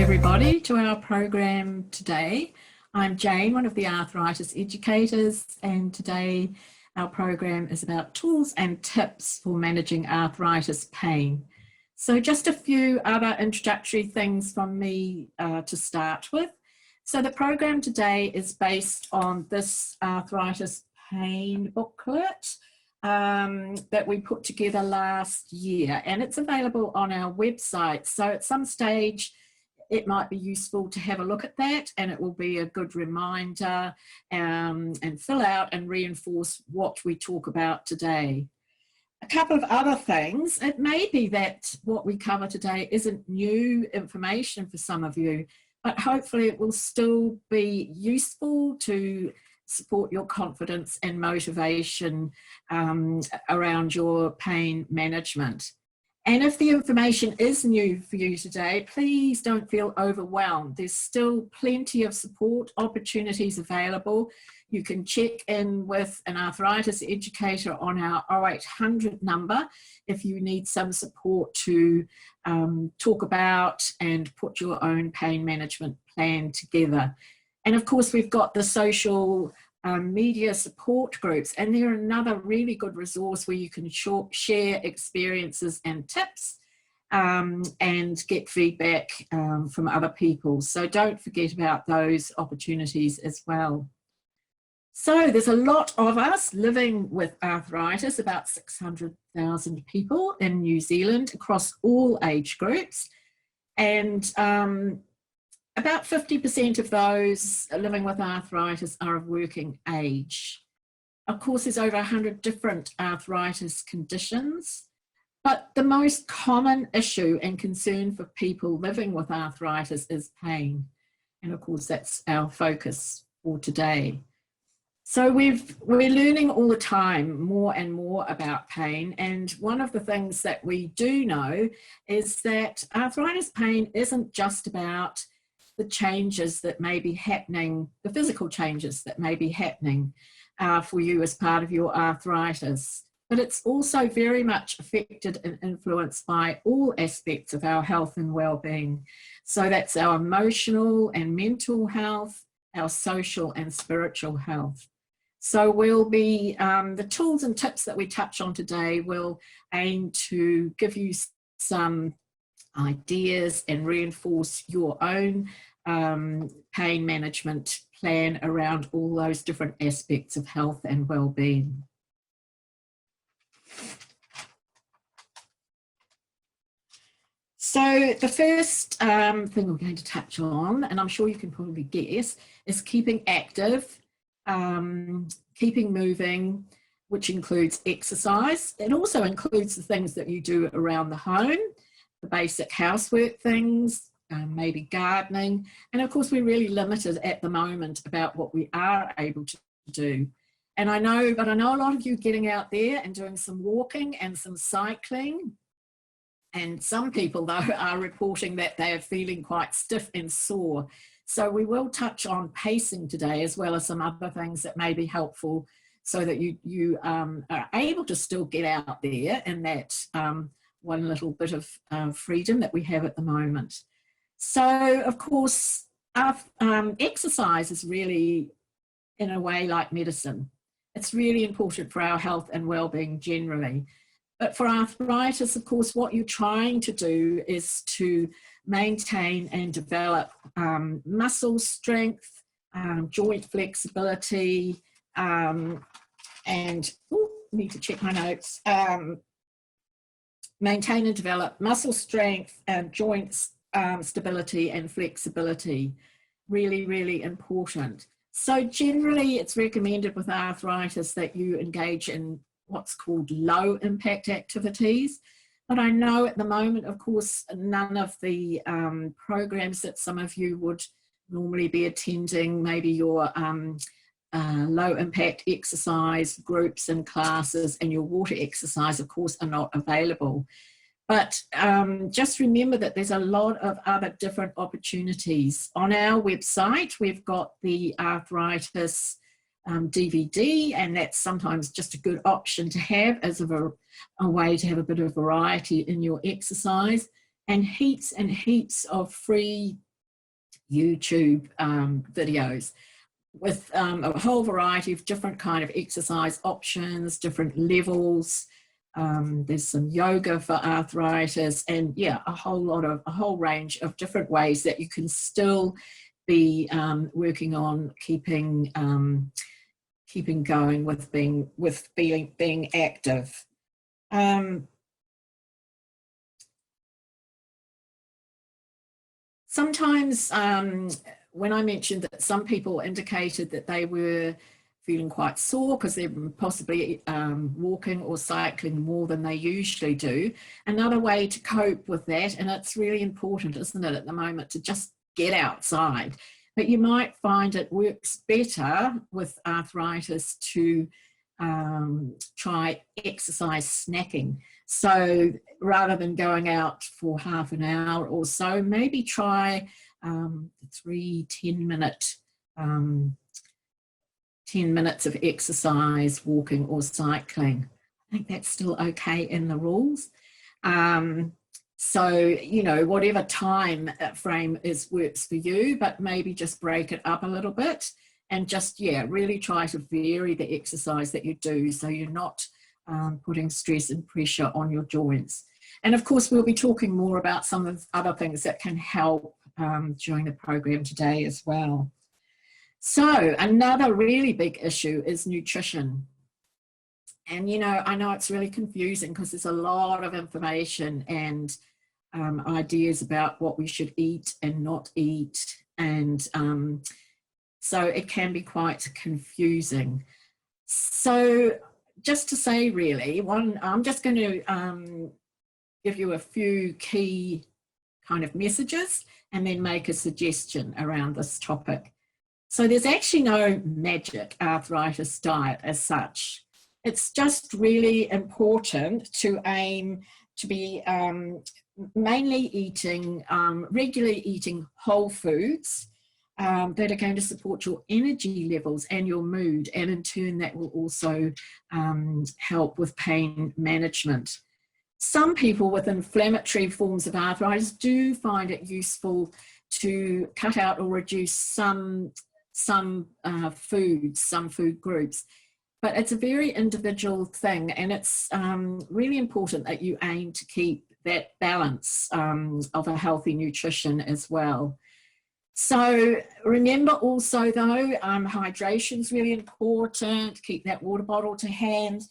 everybody to our program today. I'm Jane, one of the arthritis educators, and today our program is about tools and tips for managing arthritis pain. So just a few other introductory things from me to start with. So the program today is based on this arthritis pain booklet that we put together last year, and it's available on our website. So at some stage it might be useful to have a look at that, and it will be a good reminder and fill out and reinforce what we talk about today. A couple of other things. It may be that what we cover today isn't new information for some of you, but hopefully it will still be useful to support your confidence and motivation around your pain management. And if the information is new for you today, please don't feel overwhelmed. There's still plenty of support opportunities available. You can check in with an arthritis educator on our 0800 number if you need some support to talk about and put your own pain management plan together. And of course, we've got the social media support groups, and they're another really good resource where you can share experiences and tips and get feedback from other people. So don't forget about those opportunities as well. So there's a lot of us living with arthritis, about 600,000 people in New Zealand across all age groups, and about 50% of those living with arthritis are of working age. Of course, there's over 100 different arthritis conditions, but the most common issue and concern for people living with arthritis is pain. And of course, that's our focus for today. So we're learning all the time more and more about pain, and one of the things that we do know is that arthritis pain isn't just about the changes that may be happening, the physical changes that may be happening for you as part of your arthritis, but it's also very much affected and influenced by all aspects of our health and well-being. So that's our emotional and mental health, our social and spiritual health. So we'll be, the tools and tips that we touch on today will aim to give you some ideas and reinforce your own pain management plan around all those different aspects of health and well-being. So the first thing we're going to touch on, and I'm sure you can probably guess, is keeping active, keeping moving, which includes exercise. It also includes the things that you do around the home, the basic housework things, maybe gardening, and of course we're really limited at the moment about what we are able to do. And I know a lot of you getting out there and doing some walking and some cycling, and some people though are reporting that they are feeling quite stiff and sore. So we will touch on pacing today, as well as some other things that may be helpful so that you are able to still get out there in that one little bit of freedom that we have at the moment. So, of course, exercise is really, in a way, like medicine. It's really important for our health and well-being generally. But for arthritis, of course, what you're trying to do is to maintain and develop muscle strength, joint flexibility, and, need to check my notes, maintain and develop muscle strength and joints stability and flexibility. Really, really important. So generally it's recommended with arthritis that you engage in what's called low impact activities. But I know at the moment, of course, none of the programs that some of you would normally be attending, maybe your low impact exercise groups and classes and your water exercise, of course, are not available. But just remember that there's a lot of other different opportunities. On our website, we've got the arthritis DVD, and that's sometimes just a good option to have as a way to have a bit of variety in your exercise, and heaps of free YouTube videos with a whole variety of different kind of exercise options, different levels. There's some yoga for arthritis, and yeah, a whole range of different ways that you can still be working on keeping going with being active. Sometimes when I mentioned that some people indicated that they were feeling quite sore because they're possibly walking or cycling more than they usually do, another way to cope with that, and it's really important, isn't it, at the moment, to just get outside. But you might find it works better with arthritis to try exercise snacking. So rather than going out for half an hour or so, maybe try 3 10 minutes of exercise, walking or cycling. I think that's still okay in the rules. So, you know, whatever time frame works for you, but maybe just break it up a little bit and just, yeah, really try to vary the exercise that you do so you're not putting stress and pressure on your joints. And of course, we'll be talking more about some of the other things that can help during the program today as well. So another really big issue is nutrition. And, you know, I know it's really confusing because there's a lot of information and ideas about what we should eat and not eat. And so it can be quite confusing. So just to say really, I'm just going to give you a few key kind of messages and then make a suggestion around this topic. So there's actually no magic arthritis diet as such. It's just really important to aim to be mainly regularly eating whole foods that are going to support your energy levels and your mood, and in turn that will also help with pain management. Some people with inflammatory forms of arthritis do find it useful to cut out or reduce some foods, some food groups, but it's a very individual thing, and it's really important that you aim to keep that balance of a healthy nutrition as well. So remember also though, hydration is really important. Keep that water bottle to hand.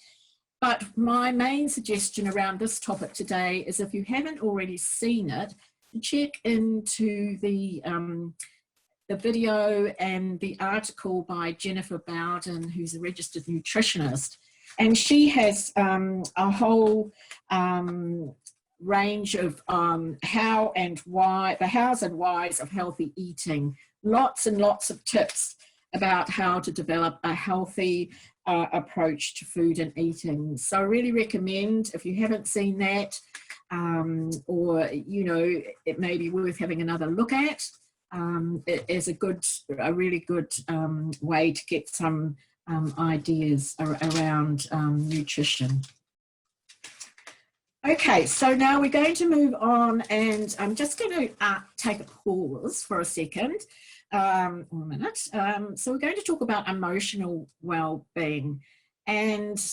But my main suggestion around this topic today is, if you haven't already seen it, to check into the video and the article by Jennifer Bowden, who's a registered nutritionist. And she has a whole range of how and why, the hows and whys of healthy eating. Lots and lots of tips about how to develop a healthy approach to food and eating. So I really recommend, if you haven't seen that, or, you know, it may be worth having another look at. It is a really good way to get some ideas around nutrition. Okay, so now we're going to move on, and I'm just going to take a pause for a second, or a minute. So we're going to talk about emotional well-being, and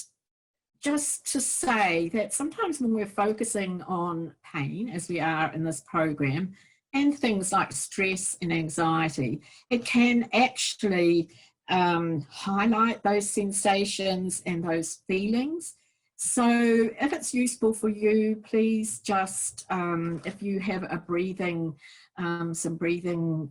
just to say that sometimes when we're focusing on pain, as we are in this program, and things like stress and anxiety, it can actually highlight those sensations and those feelings. So if it's useful for you, please just, if you have a some breathing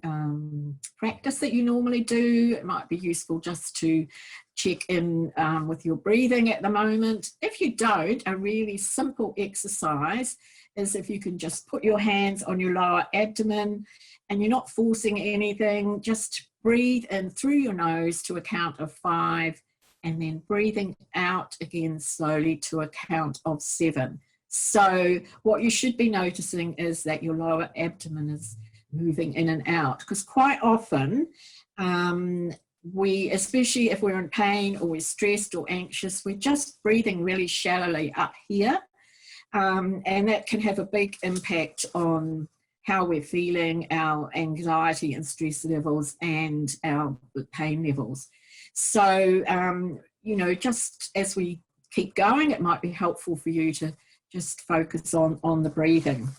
practice that you normally do, it might be useful just to check in with your breathing at the moment. If you don't, a really simple exercise is if you can just put your hands on your lower abdomen and you're not forcing anything, just breathe in through your nose to a count of 5, and then breathing out again slowly to a count of 7. So what you should be noticing is that your lower abdomen is moving in and out, because quite often especially if we're in pain or we're stressed or anxious, we're just breathing really shallowly up here, and that can have a big impact on how we're feeling, our anxiety and stress levels, and our pain levels. So, you know, just as we keep going, it might be helpful for you to just focus on the breathing.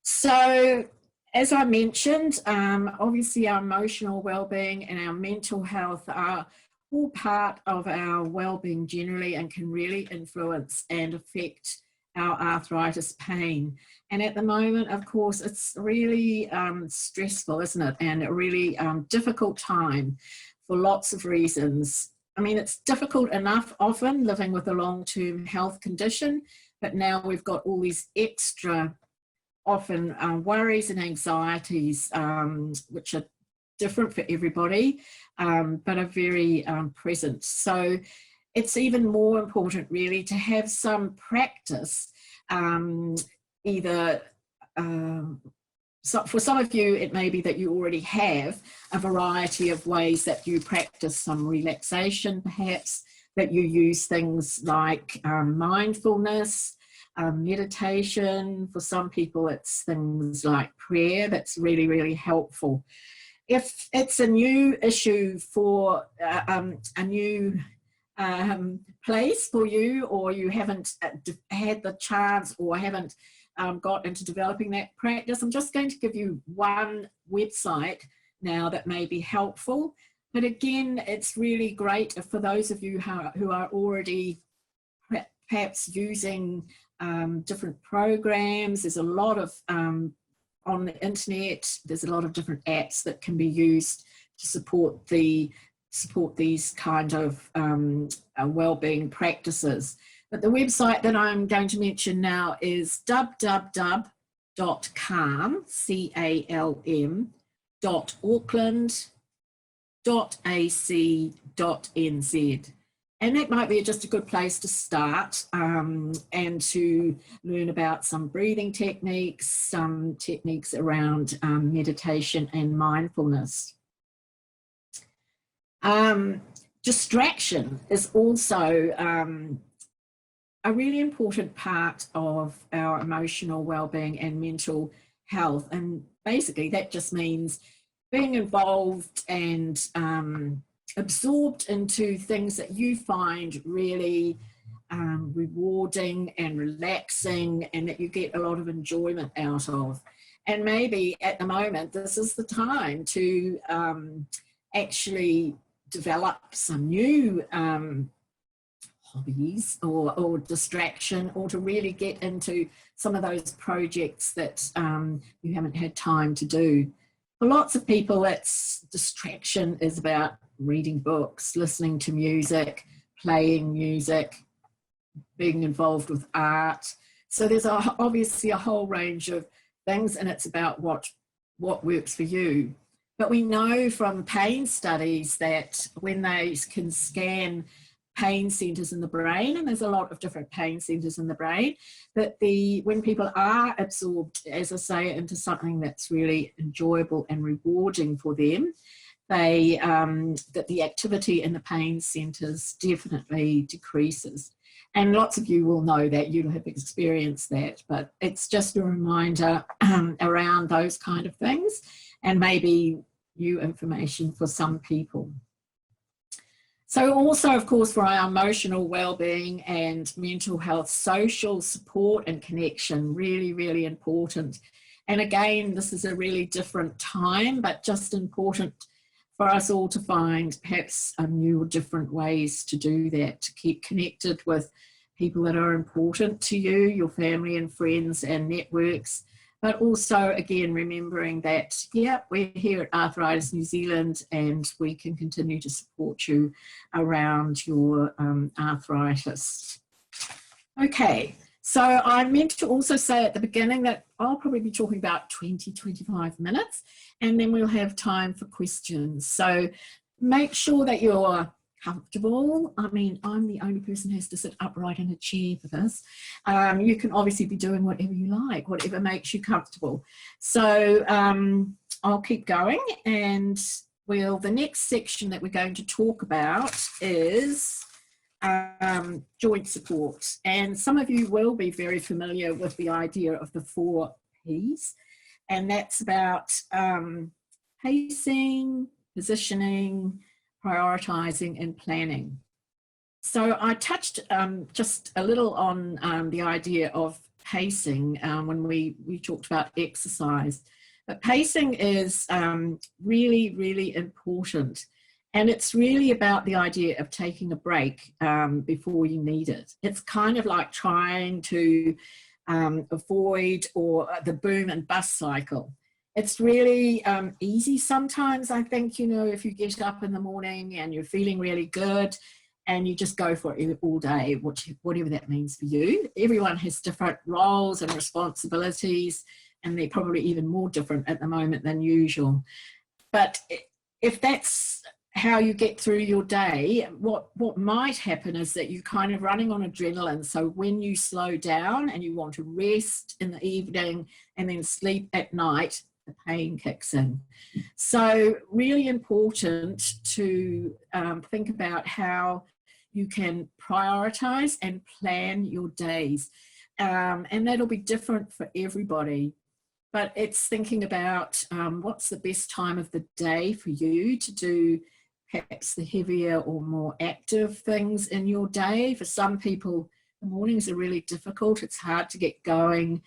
So, as I mentioned, obviously our emotional well-being and our mental health are all part of our well-being generally and can really influence and affect our arthritis pain. And at the moment, of course, it's really stressful, isn't it? And a really difficult time for lots of reasons. I mean, it's difficult enough often living with a long-term health condition, but now we've got all these extra often worries and anxieties, which are different for everybody, but are very present. So it's even more important really to have some practice, either so for some of you, it may be that you already have a variety of ways that you practice some relaxation, perhaps, that you use things like mindfulness, meditation. For some people, it's things like prayer that's really, really helpful. If it's a new issue for a new place for you, or you haven't had the chance or haven't got into developing that practice, I'm just going to give you one website now that may be helpful. But again, it's really great for those of you who are already perhaps using different programs. There's a lot of, on the internet, there's a lot of different apps that can be used to support these kind of well-being practices. But the website that I'm going to mention now is www.calm.auckland.ac.nz. And that might be just a good place to start and to learn about some breathing techniques, some techniques around meditation and mindfulness. Distraction is also a really important part of our emotional well-being and mental health. And basically that just means being involved and absorbed into things that you find really rewarding and relaxing, and that you get a lot of enjoyment out of. And maybe at the moment, this is the time to actually develop some new hobbies or distraction, or to really get into some of those projects that you haven't had time to do. For lots of people, it's distraction is about reading books, listening to music, playing music, being involved with art. So there's obviously a whole range of things, and it's about what works for you. But we know from pain studies that when they can scan pain centers in the brain, and there's a lot of different pain centers in the brain, that when people are absorbed, as I say, into something that's really enjoyable and rewarding for them, that the activity in the pain centers definitely decreases. And lots of you will know that, you'll have experienced that, but it's just a reminder around those kind of things, and maybe new information for some people. So also, of course, for our emotional well-being and mental health, social support and connection, really, really important. And again, this is a really different time, but just important for us all to find perhaps new or different ways to do that, to keep connected with people that are important to you, your family and friends and networks. But also, again, remembering that, yeah, we're here at Arthritis New Zealand, and we can continue to support you around your arthritis. Okay, so I meant to also say at the beginning that I'll probably be talking about 20-25 minutes, and then we'll have time for questions. So make sure that you're comfortable. I mean, I'm the only person who has to sit upright in a chair for this. You can obviously be doing whatever you like, whatever makes you comfortable. So I'll keep going, and the next section that we're going to talk about is joint support. And some of you will be very familiar with the idea of the 4 P's, and that's about pacing, positioning, prioritising and planning. So I touched just a little on the idea of pacing when we talked about exercise. But pacing is really, really important. And it's really about the idea of taking a break before you need it. It's kind of like trying to avoid the boom and bust cycle. It's really easy sometimes, I think, you know, if you get up in the morning and you're feeling really good and you just go for it all day, whatever that means for you. Everyone has different roles and responsibilities, and they're probably even more different at the moment than usual. But if that's how you get through your day, what might happen is that you're kind of running on adrenaline. So when you slow down and you want to rest in the evening and then sleep at night, the pain kicks in. So really important to think about how you can prioritize and plan your days. And that'll be different for everybody. But it's thinking about what's the best time of the day for you to do perhaps the heavier or more active things in your day. For some people, the mornings are really difficult. It's hard to get going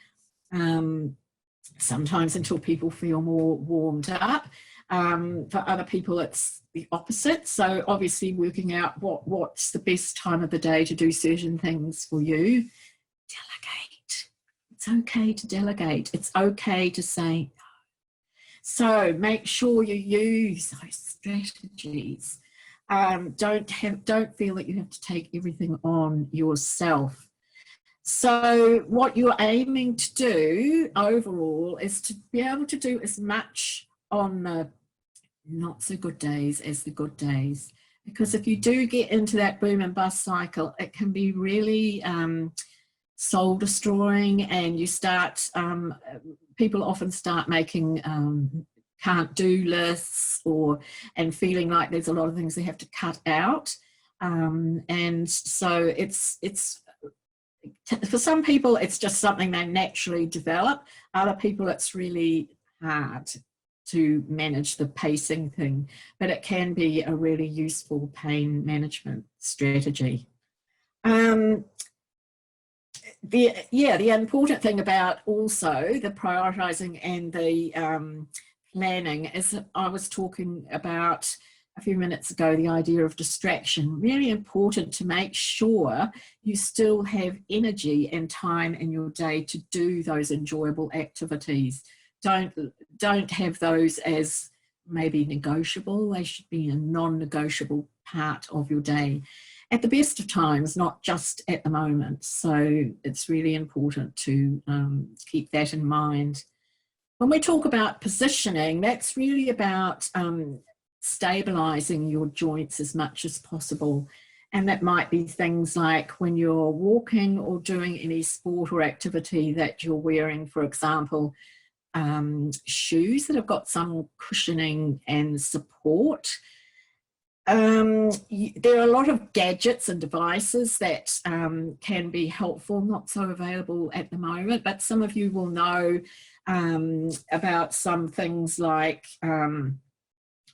sometimes until people feel more warmed up. For other people, it's the opposite. So obviously working out what's the best time of the day to do certain things for you. Delegate. It's okay to delegate. It's okay to say no. So make sure you use those strategies. Don't feel that you have to take everything on yourself. So what you're aiming to do overall is to be able to do as much on the not so good days as the good days. Because if you do get into that boom and bust cycle, it can be really soul destroying, and you start, people often start making can't do lists and feeling like there's a lot of things they have to cut out. And so it's for some people, it's just something they naturally develop. Other people, it's really hard to manage the pacing thing, but it can be a really useful pain management strategy. The important thing about also the prioritizing and the planning is, I was talking about a few minutes ago, the idea of distraction. Really important to make sure you still have energy and time in your day to do those enjoyable activities. Don't have those as maybe negotiable. They should be a non-negotiable part of your day at the best of times, not just at the moment. So it's really important to keep that in mind. When we talk about positioning, that's really about stabilizing your joints as much as possible. And that might be things like when you're walking or doing any sport or activity that you're wearing, for example, shoes that have got some cushioning and support. There are a lot of gadgets and devices that can be helpful, not so available at the moment, but some of you will know about some things like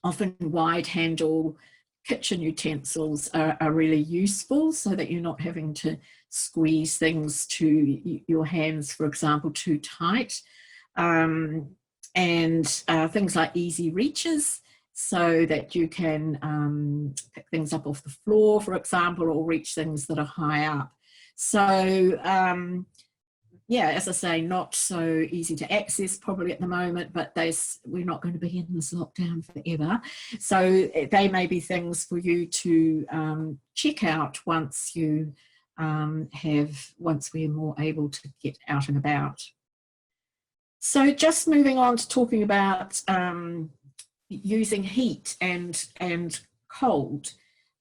often wide handle kitchen utensils are really useful, so that you're not having to squeeze things to your hands, for example, too tight. And things like easy reaches, so that you can pick things up off the floor, for example, or reach things that are high up. So yeah, as I say, not so easy to access probably at the moment, but we're not going to be in this lockdown forever. So they may be things for you to check out once we're more able to get out and about. So just moving on to talking about using heat and cold.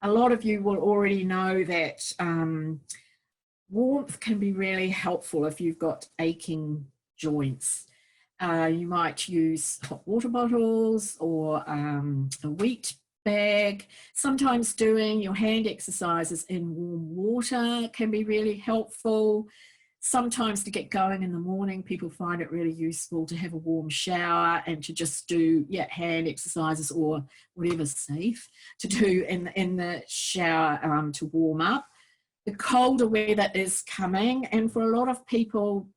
A lot of you will already know that warmth can be really helpful if you've got aching joints. You might use hot water bottles or a wheat bag. Sometimes doing your hand exercises in warm water can be really helpful. Sometimes to get going in the morning, people find it really useful to have a warm shower and to just do hand exercises or whatever's safe to do in the shower to warm up. The colder weather is coming, and for a lot of people,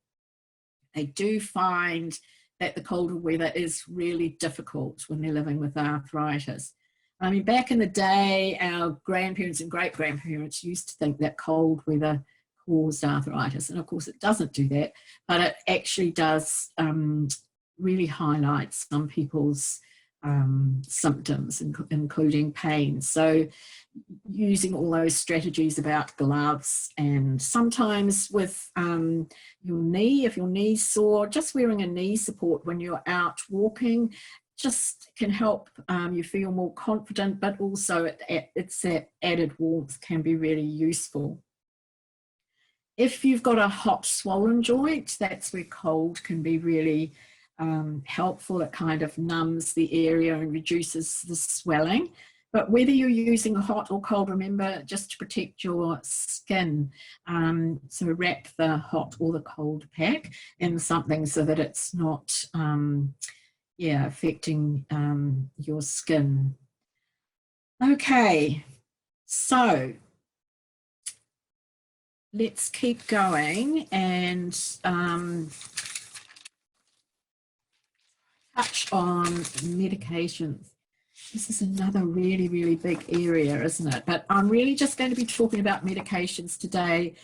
they do find that the colder weather is really difficult when they're living with arthritis. I mean, back in the day, our grandparents and great-grandparents used to think that cold weather caused arthritis, and of course it doesn't do that, but it actually does really highlight some people's symptoms, including pain. So using all those strategies about gloves, and sometimes with your knee, if your knee's sore, just wearing a knee support when you're out walking just can help you feel more confident, but also it's that added warmth can be really useful. If you've got a hot swollen joint, that's where cold can be really helpful. It kind of numbs the area and reduces the swelling. But whether you're using hot or cold, remember just to protect your skin. So wrap the hot or the cold pack in something so that it's not affecting your skin. Okay, so let's keep going and touch on medications. This is another really, really big area, isn't it? But I'm really just going to be talking about medications today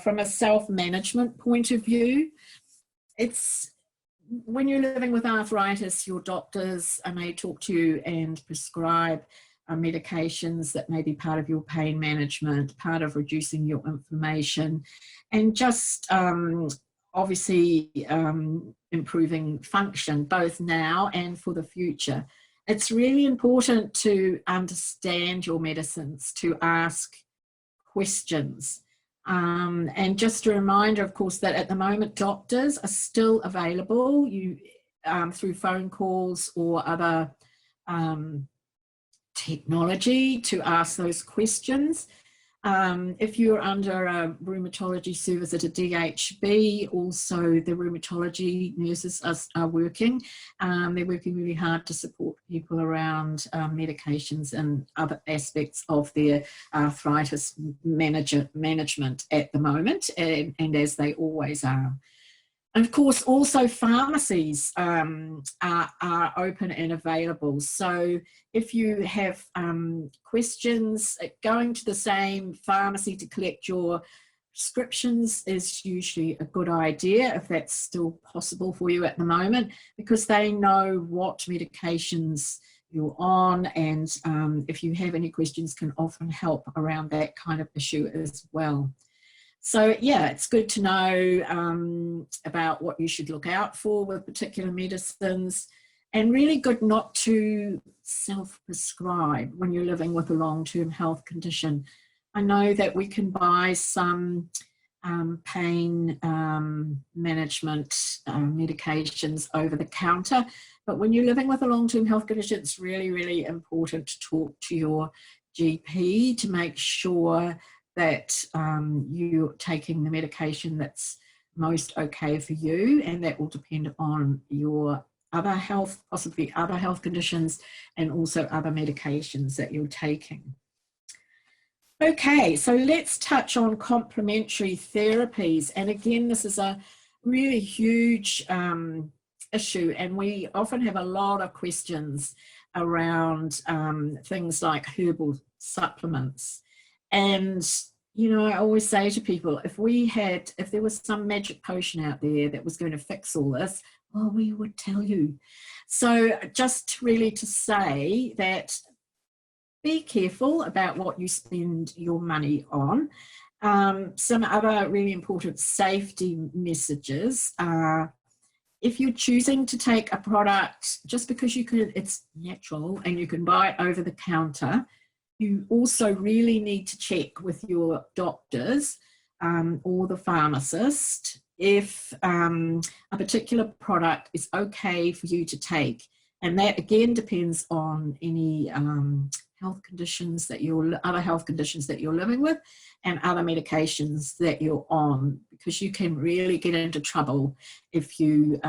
from a self-management point of view. It's when you're living with arthritis, your doctors may talk to you and prescribe medications that may be part of your pain management, part of reducing your inflammation, and just obviously improving function both now and for the future. It's really important to understand your medicines, to ask questions. And just a reminder, of course, that at the moment doctors are still available through phone calls or other technology to ask those questions. If you're under a rheumatology service at a DHB, also the rheumatology nurses are working. They're working really hard to support people around medications and other aspects of their arthritis management at the moment, and as they always are. And of course, also pharmacies are open and available. So if you have questions, going to the same pharmacy to collect your prescriptions is usually a good idea if that's still possible for you at the moment, because they know what medications you're on, and if you have any questions, can often help around that kind of issue as well. So yeah, it's good to know about what you should look out for with particular medicines, and really good not to self-prescribe when you're living with a long-term health condition. I know that we can buy some pain management medications over the counter, but when you're living with a long-term health condition, it's really, really important to talk to your GP to make sure that you're taking the medication that's most okay for you, and that will depend on your other health, possibly other health conditions, and also other medications that you're taking. Okay, so let's touch on complementary therapies. And again, this is a really huge issue, and we often have a lot of questions around things like herbal supplements. And, you know, I always say to people, if there was some magic potion out there that was going to fix all this, well, we would tell you. So just really to say that be careful about what you spend your money on. Some other really important safety messages are, if you're choosing to take a product just because it's natural and you can buy it over the counter, you also really need to check with your doctors or the pharmacist if a particular product is okay for you to take. And that again depends on any health conditions that other health conditions that you're living with, and other medications that you're on, because you can really get into trouble if you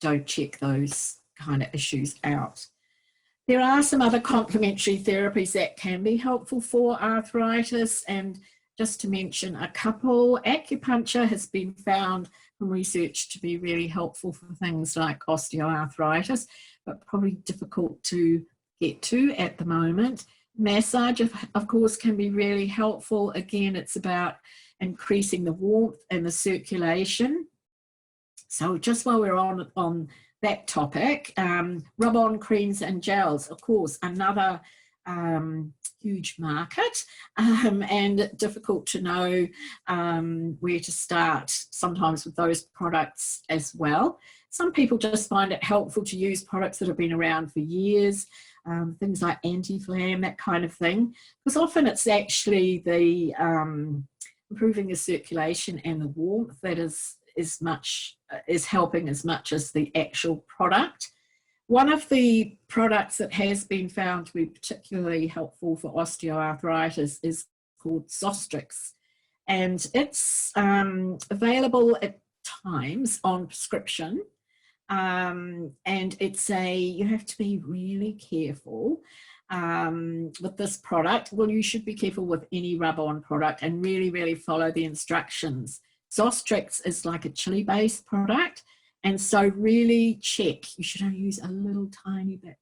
don't check those kind of issues out. There are some other complementary therapies that can be helpful for arthritis, and just to mention a couple, acupuncture has been found from research to be really helpful for things like osteoarthritis, but probably difficult to get to at the moment. Massage, of course, can be really helpful. Again, it's about increasing the warmth and the circulation. So just while we're on that topic, rub-on creams and gels, of course, another huge market, and difficult to know where to start sometimes with those products as well. Some people just find it helpful to use products that have been around for years, things like anti-flam, that kind of thing, because often it's actually the improving the circulation and the warmth that is helping as much as the actual product. One of the products that has been found to be particularly helpful for osteoarthritis is called Zostrix, and it's available at times on prescription, and you have to be really careful with this product. Well, you should be careful with any rub-on product and really follow the instructions. Zostrix is like a chili-based product, and so really check. You should only use a little tiny bit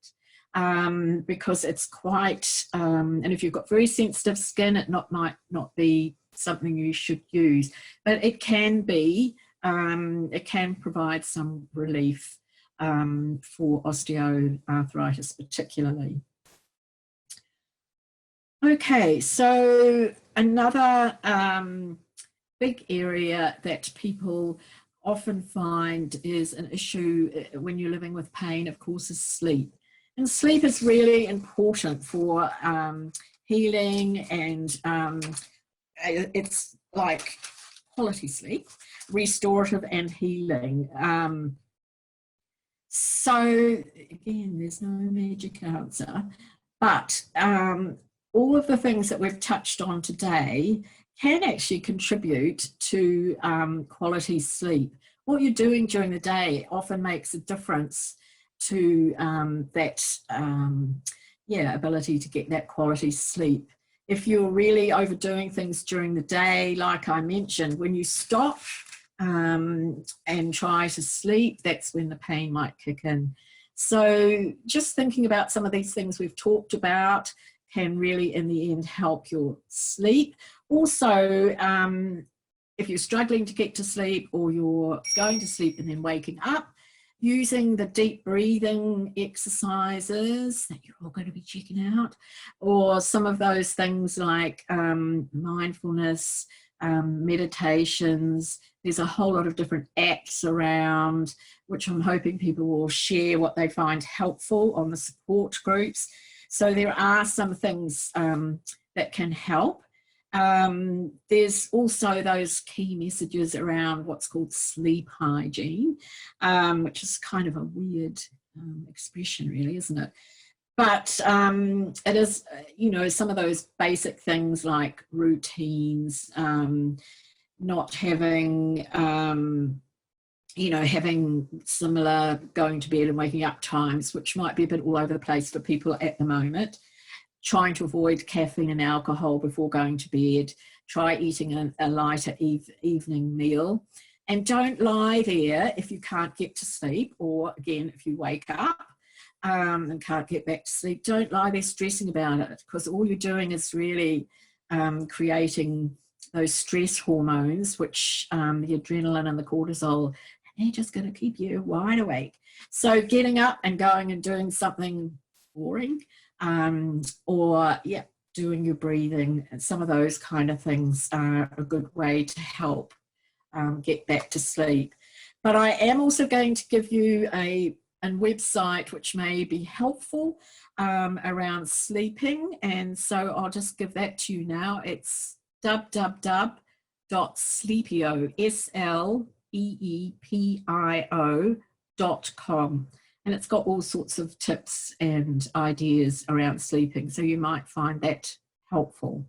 because it's quite, and if you've got very sensitive skin, it might not be something you should use, but it can be, it can provide some relief for osteoarthritis particularly. Okay, so another big area that people often find is an issue when you're living with pain, of course, is sleep. And sleep is really important for healing, and it's like quality sleep, restorative and healing. So again, there's no magic answer, but all of the things that we've touched on today can actually contribute to quality sleep. What you're doing during the day often makes a difference to that ability to get that quality sleep. If you're really overdoing things during the day, like I mentioned, when you stop and try to sleep, that's when the pain might kick in. So just thinking about some of these things we've talked about can really, in the end, help your sleep. Also, if you're struggling to get to sleep, or you're going to sleep and then waking up, using the deep breathing exercises that you're all going to be checking out, or some of those things like mindfulness, meditations. There's a whole lot of different apps around, which I'm hoping people will share what they find helpful on the support groups. So there are some things that can help. There's also those key messages around what's called sleep hygiene, which is kind of a weird expression really, isn't it? But it is, you know, some of those basic things like routines, not having, having similar going to bed and waking up times, which might be a bit all over the place for people at the moment. Trying to avoid caffeine and alcohol before going to bed. Try eating a lighter evening meal. And don't lie there if you can't get to sleep, or again, if you wake up and can't get back to sleep, don't lie there stressing about it, because all you're doing is really creating those stress hormones, which the adrenaline and the cortisol, and they're just going to keep you wide awake. So getting up and going and doing something boring, doing your breathing, and some of those kind of things are a good way to help get back to sleep. But I am also going to give you a website which may be helpful around sleeping, and so I'll just give that to you now. It's www.sleepio.com, and it's got all sorts of tips and ideas around sleeping, so you might find that helpful.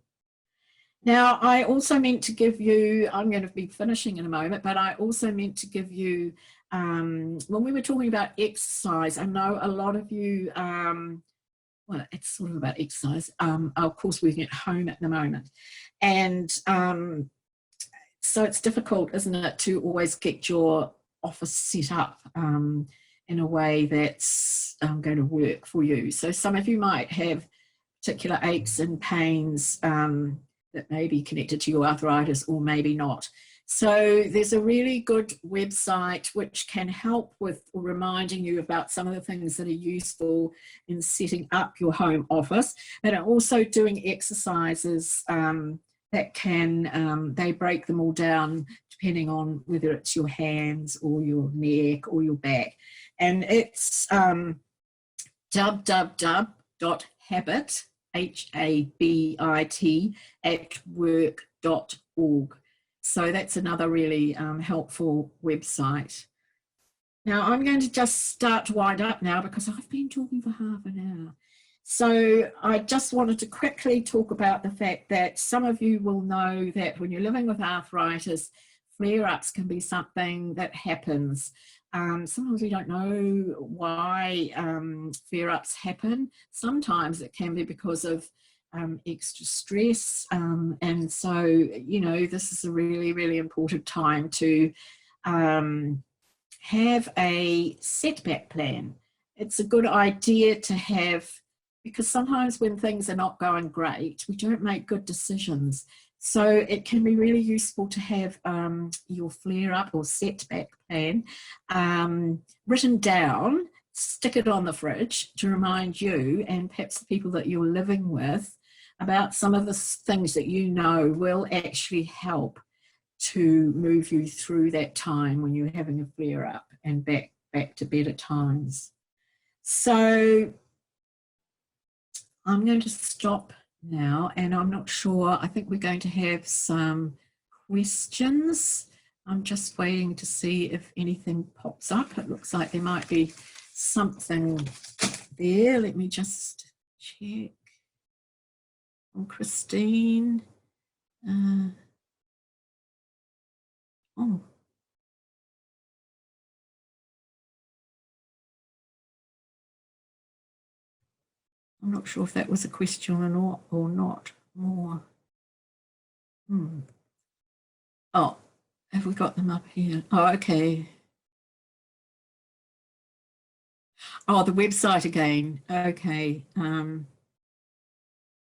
Now, I also meant to give you, I'm going to be finishing in a moment, but I also meant to give you, when we were talking about exercise, I know a lot of you, well, it's sort of about exercise, of course, working at home at the moment. And so it's difficult, isn't it, to always get your office set up in a way that's going to work for you. So some of you might have particular aches and pains that may be connected to your arthritis or maybe not. So there's a really good website which can help with reminding you about some of the things that are useful in setting up your home office, but also doing exercises that can, they break them all down depending on whether it's your hands or your neck or your back. And it's www.habit, HABIT, at work.org. So that's another really helpful website. Now I'm going to just start to wind up now because I've been talking for half an hour. So I just wanted to quickly talk about the fact that some of you will know that when you're living with arthritis, flare-ups can be something that happens. Sometimes we don't know why flare-ups happen. Sometimes it can be because of extra stress. And so, you know, this is a really, really important time to have a setback plan. It's a good idea to have, because sometimes when things are not going great, we don't make good decisions. So it can be really useful to have your flare-up or setback plan written down, stick it on the fridge to remind you and perhaps the people that you're living with about some of the things that you know will actually help to move you through that time when you're having a flare-up and back to better times. So I'm going to stop now, and I'm not sure, I think we're going to have some questions. I'm just waiting to see if anything pops up. It looks like there might be something there. Let me just check. From Christine. Oh. I'm not sure if that was a question or not. More. Oh, have we got them up here? Oh, okay. Oh, the website again. Okay.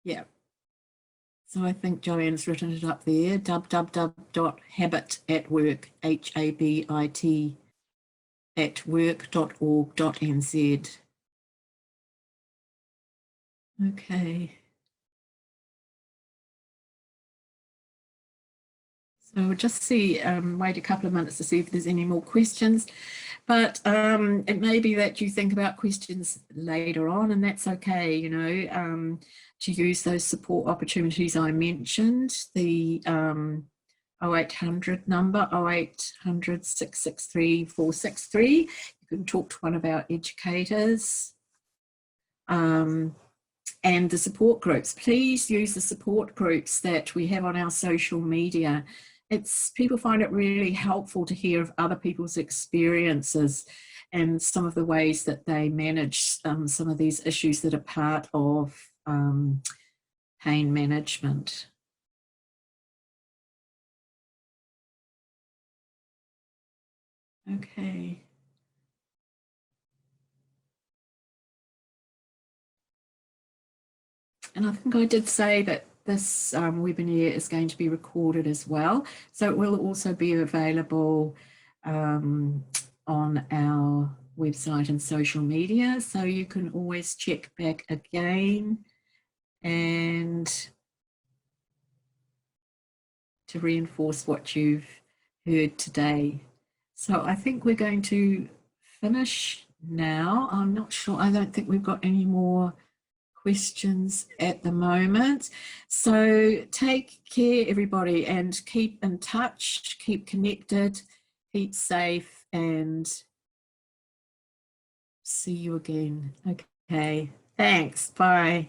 Yeah. So I think Joanne's written it up there. www.habit at work, HABIT at work.org.nz. Okay. So we'll just see, wait a couple of minutes to see if there's any more questions. But it may be that you think about questions later on, and that's okay, you know, to use those support opportunities I mentioned, the 0800 number, 0800 663 463. You can talk to one of our educators. And the support groups. Please use the support groups that we have on our social media. People find it really helpful to hear of other people's experiences and some of the ways that they manage some of these issues that are part of pain management. Okay. And I think I did say that this webinar is going to be recorded as well. So it will also be available on our website and social media. So you can always check back again and to reinforce what you've heard today. So I think we're going to finish now. I'm not sure, I don't think we've got any more questions at the moment. So take care, everybody, and keep in touch, keep connected, keep safe, and see you again. Okay, thanks. Bye.